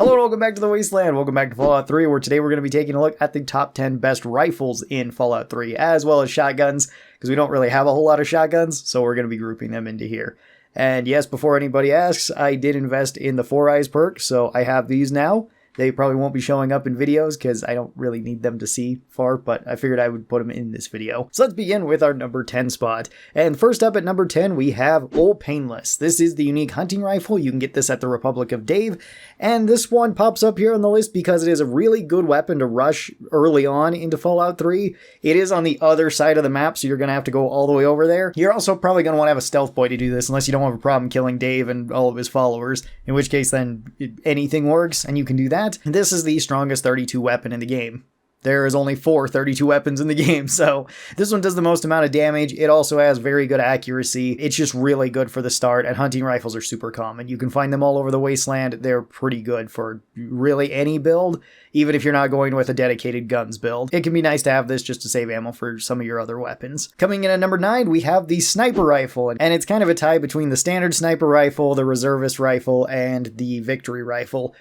Hello and welcome back to the Wasteland. Welcome back to Fallout 3, where today we're going to be taking a look at the top 10 best rifles in Fallout 3, as well as shotguns, because we don't really have a whole lot of shotguns, so we're going to be grouping them into here. And yes, before anybody asks, I did invest in the 4 Eyes perk, so I have these now. They probably won't be showing up in videos because I don't really need them to see far, but I figured I would put them in this video. So let's begin with our number 10 spot. And first up at number 10, we have Old Painless. This is the unique hunting rifle. You can get this at the Republic of Dave. And this one pops up here on the list because it is a really good weapon to rush early on into Fallout 3. It is on the other side of the map, so you're going to have to go all the way over there. You're also probably going to want to have a stealth boy to do this, unless you don't have a problem killing Dave and all of his followers, in which case then anything works and you can do that. This is the strongest 32 weapon in the game. There is only 4 32 weapons in the game, so this one does the most amount of damage. It also has very good accuracy. It's just really good for the start, and hunting rifles are super common. You can find them all over the Wasteland. They're pretty good for really any build, even if you're not going with a dedicated guns build. It can be nice to have this just to save ammo for some of your other weapons. Coming in at number 9, we have the sniper rifle, and it's kind of a tie between the standard sniper rifle, the reservist rifle, and the victory rifle.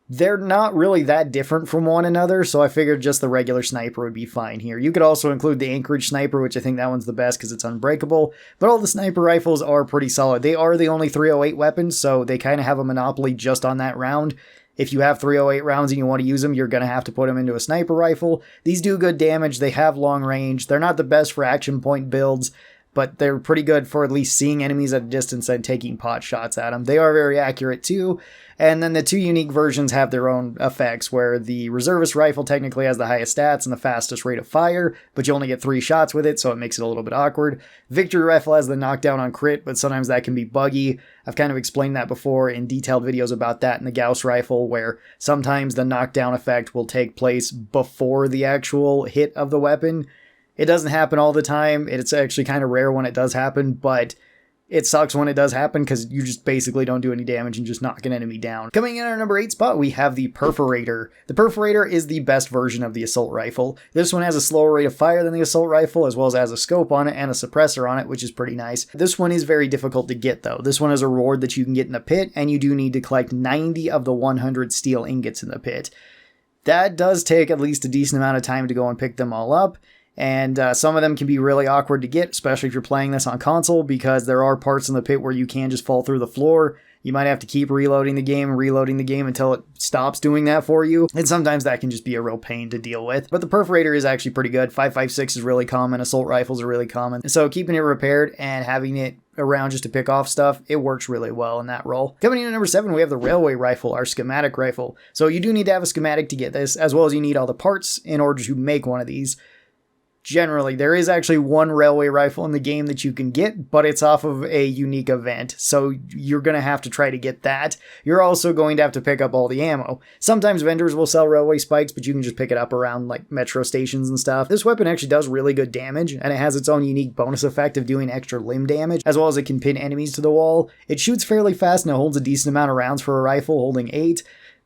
They're not really that different from one another, so I figured just the regular sniper would be fine here. You could also include the Anchorage sniper, which I think that one's the best because it's unbreakable, but all the sniper rifles are pretty solid. They are the only 308 weapons, so they kind of have a monopoly just on that round. If you have 308 rounds and you want to use them, you're going to have to put them into a sniper rifle. These do good damage, they have long range, they're not the best for action point builds, but they're pretty good for at least seeing enemies at a distance and taking pot shots at them. They are very accurate too. And then the 2 unique versions have their own effects, where the reservist rifle technically has the highest stats and the fastest rate of fire, but you only get 3 shots with it, so it makes it a little bit awkward. Victory rifle has the knockdown on crit, but sometimes that can be buggy. I've kind of explained that before in detailed videos about that in the Gauss rifle, where sometimes the knockdown effect will take place before the actual hit of the weapon. It doesn't happen all the time. It's actually kind of rare when it does happen, but it sucks when it does happen because you just basically don't do any damage and just knock an enemy down. Coming in at our number 8 spot, we have the Perforator. The Perforator is the best version of the assault rifle. This one has a slower rate of fire than the assault rifle, as well as has a scope on it and a suppressor on it, which is pretty nice. This one is very difficult to get though. This one is a reward that you can get in the pit, and you do need to collect 90 of the 100 steel ingots in the pit. That does take at least a decent amount of time to go and pick them all up. And some of them can be really awkward to get, especially if you're playing this on console, because there are parts in the pit where you can just fall through the floor. You might have to keep reloading the game until it stops doing that for you. And sometimes that can just be a real pain to deal with. But the Perforator is actually pretty good. 5.56 is really common. Assault rifles are really common. So keeping it repaired and having it around just to pick off stuff, it works really well in that role. Coming in at number 7, we have the railway rifle, our schematic rifle. So you do need to have a schematic to get this, as well as you need all the parts in order to make one of these. Generally, there is actually one railway rifle in the game that you can get, but it's off of a unique event, so you're going to have to try to get that. You're also going to have to pick up all the ammo. Sometimes vendors will sell railway spikes, but you can just pick it up around like metro stations and stuff. This weapon actually does really good damage, and it has its own unique bonus effect of doing extra limb damage, as well as it can pin enemies to the wall. It shoots fairly fast, and it holds a decent amount of rounds for a rifle, holding 8.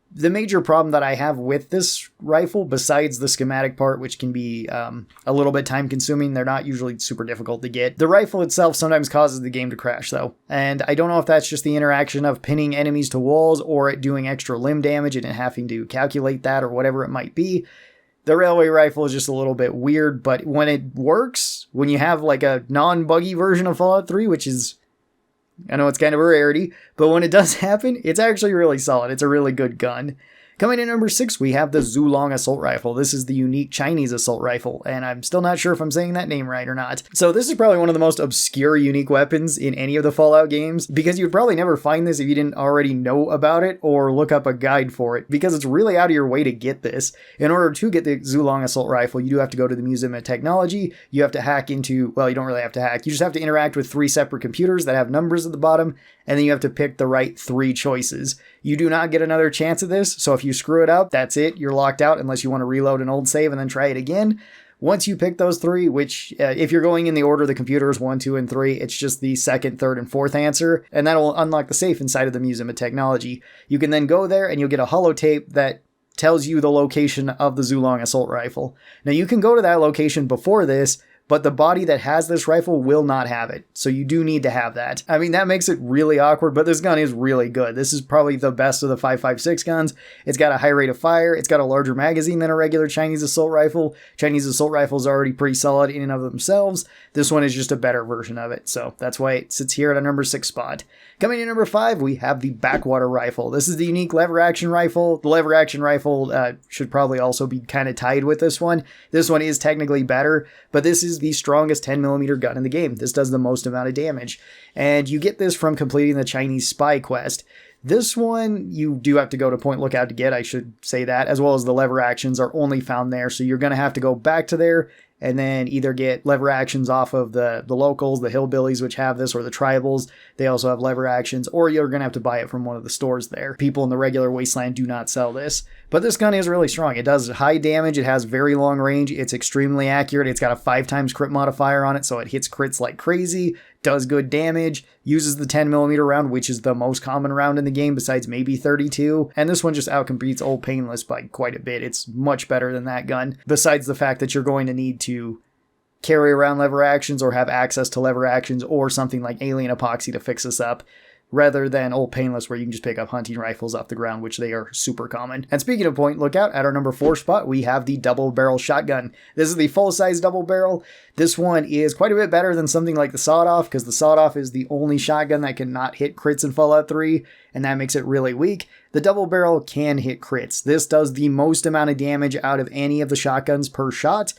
The major problem that I have with this rifle, besides the schematic part, which can be a little bit time consuming, they're not usually super difficult to get. The rifle itself sometimes causes the game to crash though. And I don't know if that's just the interaction of pinning enemies to walls or it doing extra limb damage and having to calculate that or whatever it might be. The railway rifle is just a little bit weird, but when it works, when you have like a non-buggy version of Fallout 3, which is, I know it's kind of a rarity, but when it does happen, it's actually really solid. It's a really good gun. Coming in at number 6, we have the Wulong assault rifle. This is the unique Chinese assault rifle, and I'm still not sure if I'm saying that name right or not. So this is probably one of the most obscure unique weapons in any of the Fallout games, because you'd probably never find this if you didn't already know about it or look up a guide for it, because it's really out of your way to get this. In order to get the Wulong assault rifle, you do have to go to the Museum of Technology. You have to hack into, well, you don't really have to hack. You just have to interact with 3 separate computers that have numbers at the bottom, and then you have to pick the right 3 choices. You do not get another chance at this, so if you screw it up, that's it. You're locked out unless you want to reload an old save and then try it again. Once you pick those 3, which if you're going in the order of the computers 1, 2, and 3, it's just the 2nd, 3rd, and 4th answer, and that'll unlock the safe inside of the Museum of Technology. You can then go there and you'll get a holotape that tells you the location of the Wulong assault rifle. Now you can go to that location before this, but the body that has this rifle will not have it. So you do need to have that. I mean, that makes it really awkward, but this gun is really good. This is probably the best of the 5.56 guns. It's got a high rate of fire. It's got a larger magazine than a regular Chinese assault rifle. Chinese assault rifles are already pretty solid in and of themselves. This one is just a better version of it. So that's why it sits here at a number 6 spot. Coming in number 5, we have the Backwater rifle. This is the unique lever action rifle. The lever action rifle should probably also be kind of tied with this one. This one is technically better, but this is the strongest 10mm gun in the game. This does the most amount of damage. And you get this from completing the Chinese spy quest. This one, you do have to go to Point Lookout to get, I should say that, as well as the lever actions are only found there. So you're going to have to go back to there and then either get lever actions off of the locals, the hillbillies, which have this, or the tribals. They also have lever actions, or you're going to have to buy it from one of the stores there. People in the regular Wasteland do not sell this. But this gun is really strong. It does high damage. It has very long range. It's extremely accurate. It's got a 5x crit modifier on it, so it hits crits like crazy, does good damage, uses the 10mm round, which is the most common round in the game besides maybe 32. And this one just outcompetes Old Painless by quite a bit. It's much better than that gun, besides the fact that you're going to need to carry around lever actions or have access to lever actions or something like Alien Epoxy to fix this up, rather than Old Painless where you can just pick up hunting rifles off the ground, which they are super common. And speaking of Point Lookout, at our number 4 spot, we have the double barrel shotgun. This is the full-size double barrel. This one is quite a bit better than something like the sawed-off, because the sawed-off is the only shotgun that can not hit crits in Fallout 3, and that makes it really weak. The double barrel can hit crits. This does the most amount of damage out of any of the shotguns per shot,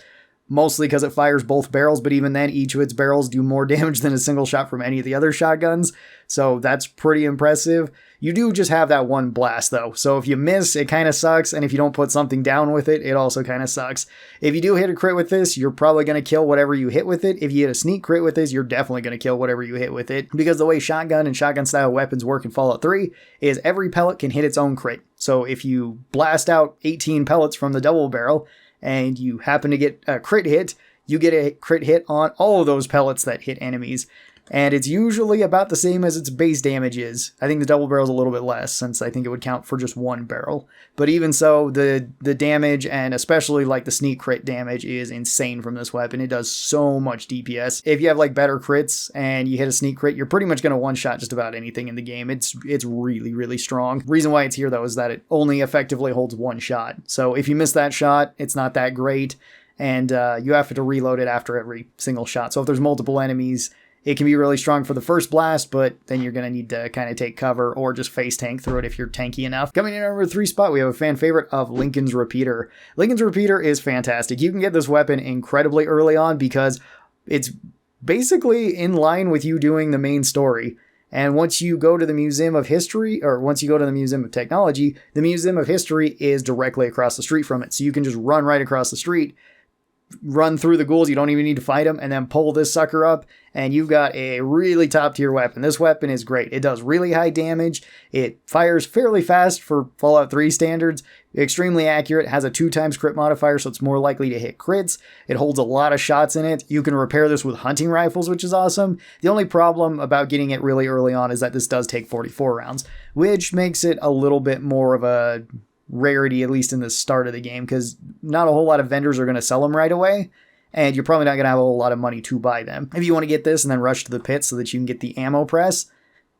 mostly because it fires both barrels, but even then, each of its barrels do more damage than a single shot from any of the other shotguns, so that's pretty impressive. You do just have that one blast, though, so if you miss, it kind of sucks, and if you don't put something down with it, it also kind of sucks. If you do hit a crit with this, you're probably going to kill whatever you hit with it. If you hit a sneak crit with this, you're definitely going to kill whatever you hit with it, because the way shotgun and shotgun-style weapons work in Fallout 3 is every pellet can hit its own crit. So if you blast out 18 pellets from the double barrel, and you happen to get a crit hit, you get a crit hit on all of those pellets that hit enemies. And it's usually about the same as its base damage is. I think the double barrel is a little bit less, since I think it would count for just one barrel. But even so, the damage, and especially like the sneak crit damage, is insane from this weapon. It does so much DPS. If you have like better crits and you hit a sneak crit, you're pretty much going to one-shot just about anything in the game. It's really, really strong. Reason why it's here, though, is that it only effectively holds one shot. So if you miss that shot, it's not that great, and you have to reload it after every single shot. So if there's multiple enemies, it can be really strong for the first blast, but then you're going to need to kind of take cover or just face tank through it if you're tanky enough. Coming in at number 3 spot, we have a fan favorite of Lincoln's Repeater. Lincoln's Repeater is fantastic. You can get this weapon incredibly early on because it's basically in line with you doing the main story. And once you go to the Museum of History, or once you go to the Museum of Technology, the Museum of History is directly across the street from it. So you can just run right across the street, run through the ghouls, you don't even need to fight them, and then pull this sucker up, and you've got a really top tier weapon. This weapon is great. It does really high damage. It fires fairly fast for Fallout 3 standards. Extremely accurate. Has a 2x crit modifier, so it's more likely to hit crits. It holds a lot of shots in it. You can repair this with hunting rifles, which is awesome. The only problem about getting it really early on is that this does take 44 rounds, which makes it a little bit more of a rarity, at least in the start of the game, because not a whole lot of vendors are going to sell them right away, and you're probably not going to have a whole lot of money to buy them. If you want to get this and then rush to the pit so that you can get the ammo press,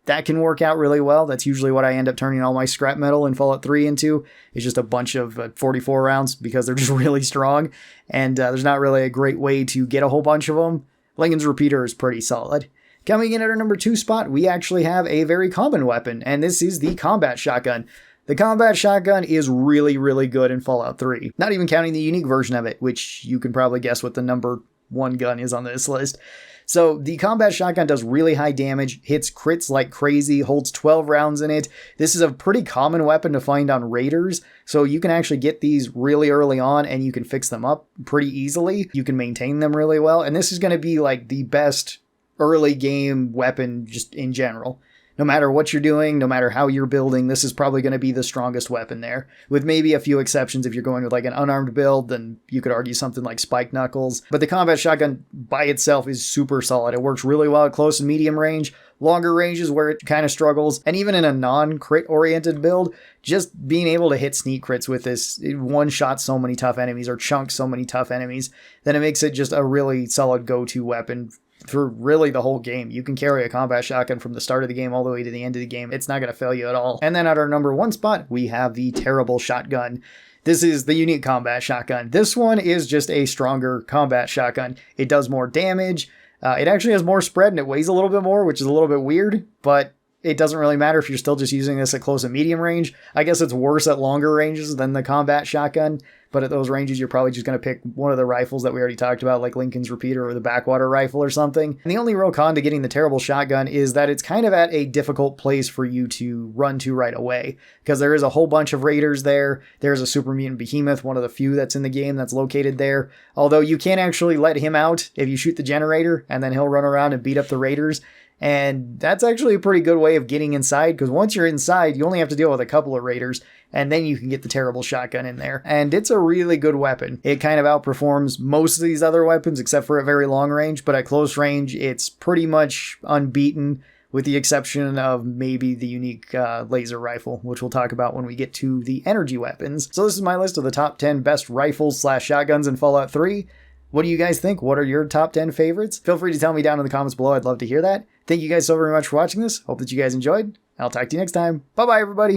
that can work out really well. That's usually what I end up turning all my scrap metal in Fallout 3 into. It's just a bunch of 44 rounds because they're just really strong, and there's not really a great way to get a whole bunch of them. Lincoln's Repeater is pretty solid. Coming in at our number 2 spot, we actually have a very common weapon, and this is the combat shotgun. The combat shotgun is really, really good in Fallout 3. Not even counting the unique version of it, which you can probably guess what the number 1 gun is on this list. So the combat shotgun does really high damage, hits crits like crazy, holds 12 rounds in it. This is a pretty common weapon to find on raiders, so you can actually get these really early on and you can fix them up pretty easily. You can maintain them really well, and this is going to be like the best early game weapon just in general. No matter what you're doing, no matter how you're building, this is probably going to be the strongest weapon there. With maybe a few exceptions. If you're going with like an unarmed build, then you could argue something like Spike Knuckles. But the combat shotgun by itself is super solid. It works really well at close and medium range, longer ranges where it kind of struggles. And even in a non-crit oriented build, just being able to hit sneak crits with this, it one-shot so many tough enemies or chunk so many tough enemies, then it makes it just a really solid go-to weapon through really the whole game. You can carry a combat shotgun from the start of the game all the way to the end of the game. It's not going to fail you at all. And then at our number 1 spot, we have the Terrible Shotgun. This is the unique combat shotgun. This one is just a stronger combat shotgun. It does more damage. It actually has more spread and it weighs a little bit more, which is a little bit weird, but it doesn't really matter if you're still just using this at close and medium range. I guess it's worse at longer ranges than the combat shotgun, but at those ranges, you're probably just going to pick one of the rifles that we already talked about, like Lincoln's Repeater or the Backwater rifle or something. And the only real con to getting the Terrible Shotgun is that it's kind of at a difficult place for you to run to right away, because there is a whole bunch of raiders there. There's a Super Mutant Behemoth, one of the few that's in the game that's located there. Although you can actually let him out if you shoot the generator, and then he'll run around and beat up the raiders. And that's actually a pretty good way of getting inside, because once you're inside, you only have to deal with a couple of raiders, and then you can get the Terrible Shotgun in there. And it's a really good weapon. It kind of outperforms most of these other weapons, except for at very long range, but at close range, it's pretty much unbeaten, with the exception of maybe the unique laser rifle, which we'll talk about when we get to the energy weapons. So this is my list of the top 10 best rifles / shotguns in Fallout 3. What do you guys think? What are your top 10 favorites? Feel free to tell me down in the comments below. I'd love to hear that. Thank you guys so very much for watching this. Hope that you guys enjoyed. I'll talk to you next time. Bye-bye, everybody.